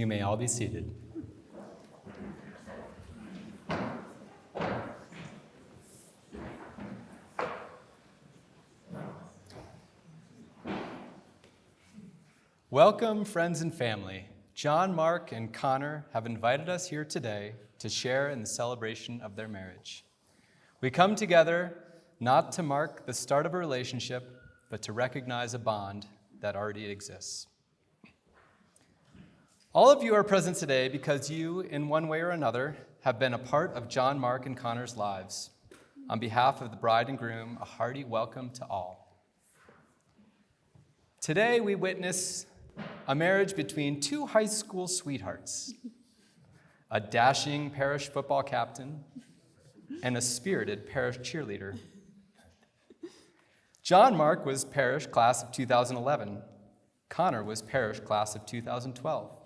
You may all be seated. Welcome, friends and family. John, Mark, and Connor have invited us here today to share in the celebration of their marriage. We come together not to mark the start of a relationship, but to recognize a bond that already exists. All of you are present today because you, in one way or another, have been a part of John, Mark, and Connor's lives. On behalf of the bride and groom, a hearty welcome to all. Today we witness a marriage between two high school sweethearts, a dashing parish football captain, and a spirited parish cheerleader. John Mark was parish class of 2011. Connor was parish class of 2012.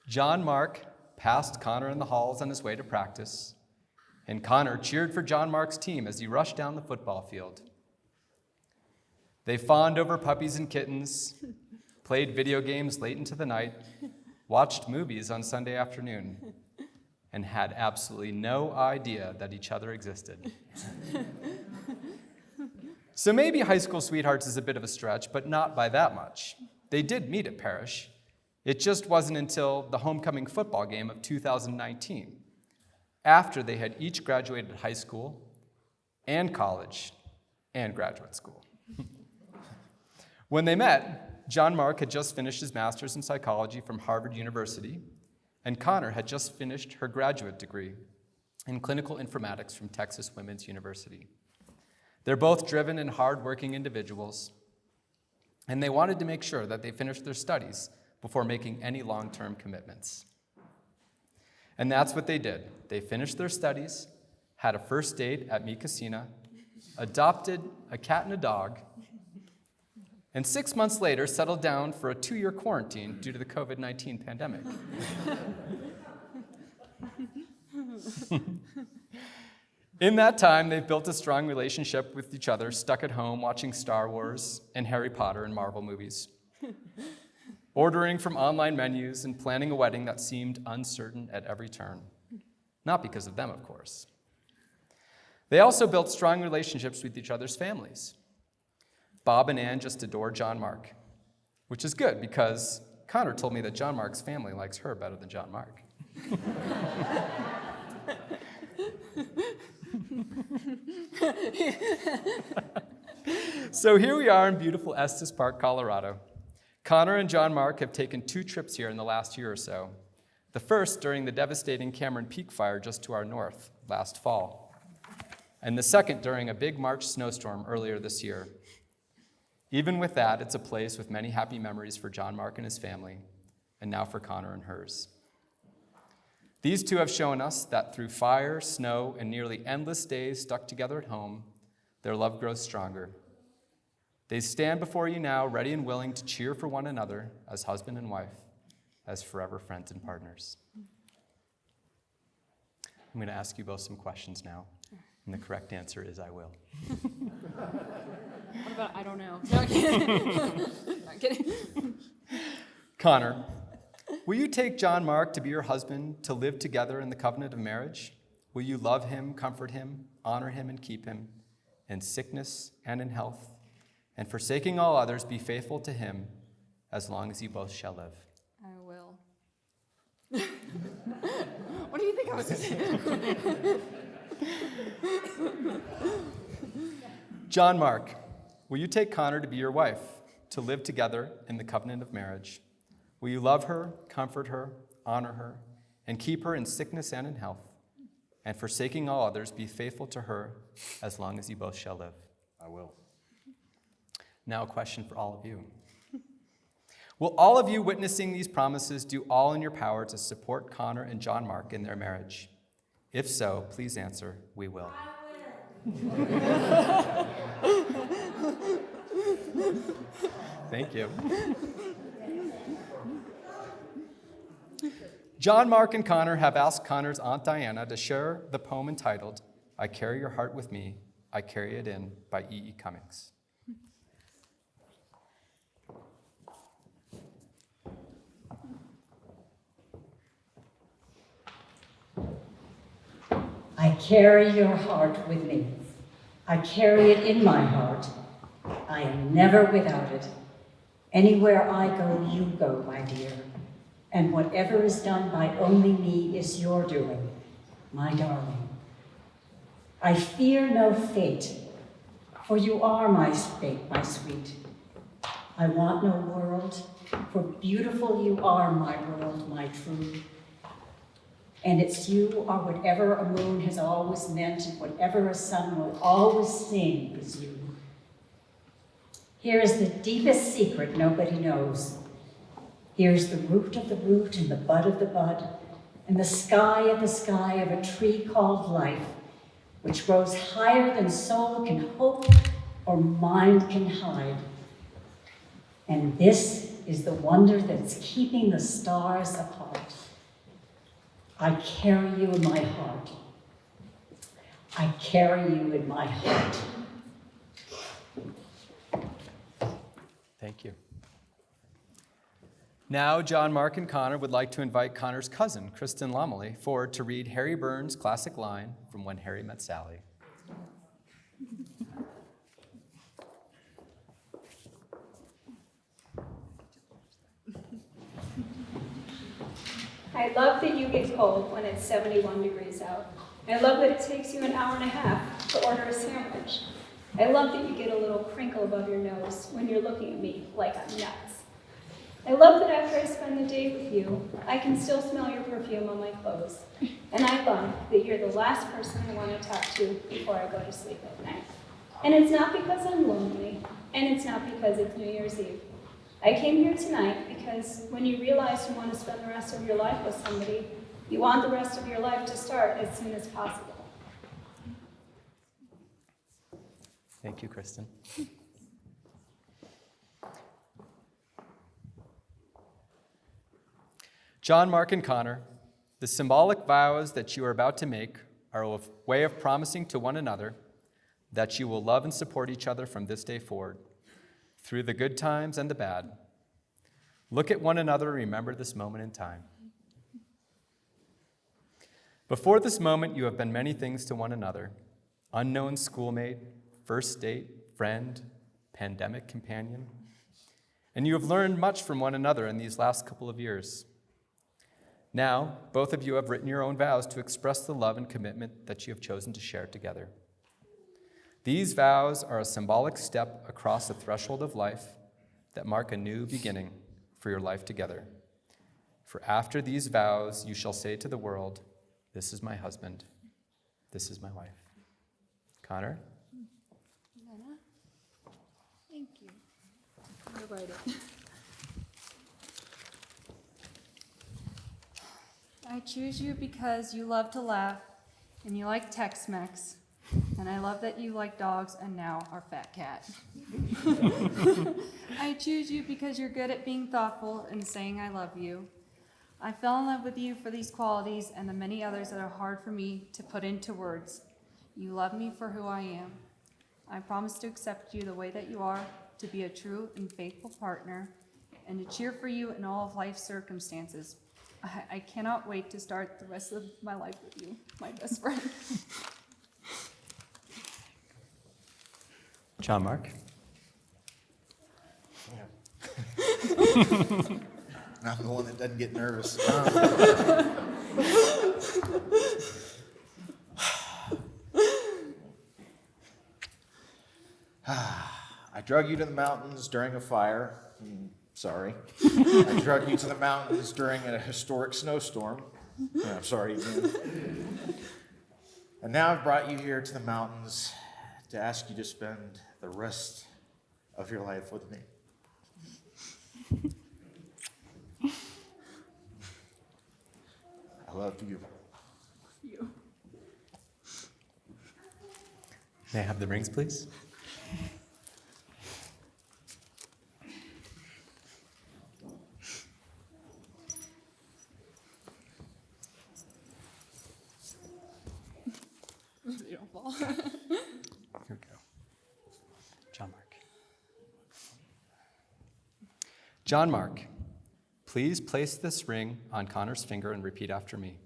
John Mark passed Connor in the halls on his way to practice, and Connor cheered for John Mark's team as he rushed down the football field. They fawned over puppies and kittens, played video games late into the night, watched movies on Sunday afternoon, and had absolutely no idea that each other existed. So maybe high school sweethearts is a bit of a stretch, but not by that much. They did meet at parish. It just wasn't until the homecoming football game of 2019, after they had each graduated high school and college and graduate school. When they met, John Mark had just finished his master's in psychology from Harvard University, and Connor had just finished her graduate degree in clinical informatics from Texas Women's University. They're both driven and hardworking individuals, and they wanted to make sure that they finished their studies before making any long-term commitments. And that's what they did. They finished their studies, had a first date at Mi Casina, adopted a cat and a dog, and 6 months later settled down for a 2-year quarantine due to the COVID-19 pandemic. In that time, they've built a strong relationship with each other, stuck at home watching Star Wars and Harry Potter and Marvel movies, ordering from online menus and planning a wedding that seemed uncertain at every turn. Not because of them, of course. They also built strong relationships with each other's families. Bob and Ann just adore John Mark, which is good because Connor told me that John Mark's family likes her better than John Mark. So here we are in beautiful Estes Park, Colorado. Connor and John Mark have taken 2 trips here in the last year or so. The first during the devastating Cameron Peak fire just to our north last fall, and the second during a big March snowstorm earlier this year. Even with that, it's a place with many happy memories for John Mark and his family, and now for Connor and hers. These two have shown us that through fire, snow, and nearly endless days stuck together at home, their love grows stronger. They stand before you now, ready and willing to cheer for one another as husband and wife, as forever friends and partners. I'm going to ask you both some questions now, and the correct answer is I will. What about I don't know? No, I'm kidding. Not kidding. Connor, will you take John Mark to be your husband, to live together in the covenant of marriage? Will you love him, comfort him, honor him, and keep him in sickness and in health, and forsaking all others, be faithful to him as long as you both shall live? I will. What do you think I was going to say? John Mark, will you take Connor to be your wife, to live together in the covenant of marriage? Will you love her, comfort her, honor her, and keep her in sickness and in health, and forsaking all others, be faithful to her as long as you both shall live? I will. Now a question for all of you. Will all of you witnessing these promises do all in your power to support Connor and John Mark in their marriage? If so, please answer, we will. Thank you. John, Mark, and Connor have asked Connor's Aunt Diana to share the poem entitled, I Carry Your Heart With Me, I Carry It In by E.E. Cummings. carry your heart with me. I carry it in my heart. I am never without it. Anywhere I go, you go, my dear. And whatever is done by only me is your doing, my darling. I fear no fate, for you are my fate, my sweet. I want no world, for beautiful you are, my world, my true. And it's you are whatever a moon has always meant, and whatever a sun will always sing is you. Here is the deepest secret nobody knows. Here's the root of the root and the bud of the bud, and the sky of a tree called life, which grows higher than soul can hope or mind can hide. And this is the wonder that's keeping the stars apart. I carry you in my heart. I carry you in my heart. Thank you. Now, John, Mark, and Connor would like to invite Connor's cousin, Kristen Lomley, forward to read Harry Burns' classic line from When Harry Met Sally. I love that you get cold when it's 71 degrees out. I love that it takes you an hour and a half to order a sandwich. I love that you get a little crinkle above your nose when you're looking at me like I'm nuts. I love that after I spend the day with you, I can still smell your perfume on my clothes. And I love that you're the last person I want to talk to before I go to sleep at night. And it's not because I'm lonely, and it's not because it's New Year's Eve. I came here tonight because when you realize you want to spend the rest of your life with somebody, you want the rest of your life to start as soon as possible. Thank you, Kristen. John, Mark, and Connor, the symbolic vows that you are about to make are a way of promising to one another that you will love and support each other from this day forward, through the good times and the bad. Look at one another and remember this moment in time. Before this moment, you have been many things to one another: unknown schoolmate, first date, friend, pandemic companion. And you have learned much from one another in these last couple of years. Now, both of you have written your own vows to express the love and commitment that you have chosen to share together. These vows are a symbolic step across the threshold of life that mark a new beginning for your life together. For after these vows, you shall say to the world, "This is my husband, this is my wife." Connor? Nana? Thank you. I'm gonna write it. I choose you because you love to laugh and you like Tex-Mex, and I love that you like dogs and now our fat cat. I choose you because you're good at being thoughtful and saying I love you. I fell in love with you for these qualities and the many others that are hard for me to put into words. You love me for who I am. I promise to accept you the way that you are, to be a true and faithful partner, and to cheer for you in all of life's circumstances. I cannot wait to start the rest of my life with you, my best friend. John, Mark? I'm the one that doesn't get nervous. I drug you to the mountains during a fire. Sorry. I drug you to the mountains during a historic snowstorm. I'm sorry again. And now I've brought you here to the mountains to ask you to spend the rest of your life with me. I love you. May I have the rings, please? You don't fall. Here we go. John, Mark. John, Mark, please place this ring on Connor's finger and repeat after me.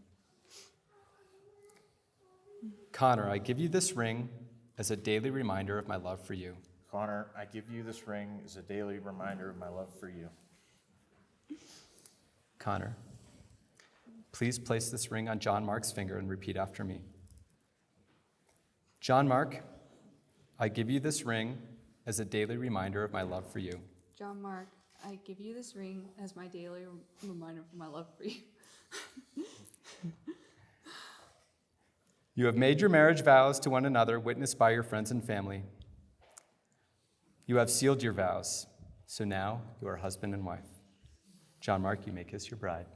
Connor, I give you this ring as a daily reminder of my love for you. Connor, I give you this ring as a daily reminder of my love for you. Connor, please place this ring on John Mark's finger and repeat after me. John Mark, I give you this ring as a daily reminder of my love for you. John Mark, I give you this ring as my daily reminder of my love for you. You have made your marriage vows to one another, witnessed by your friends and family. You have sealed your vows, so now you are husband and wife. John Mark, you may kiss your bride.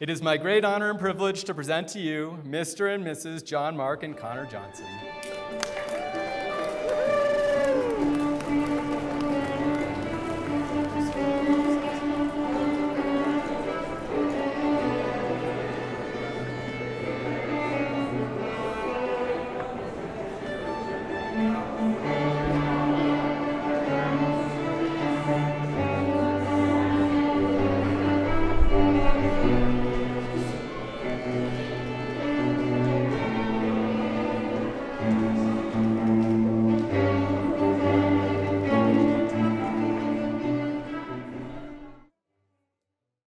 It is my great honor and privilege to present to you Mr. and Mrs. John Mark and Connor Johnson.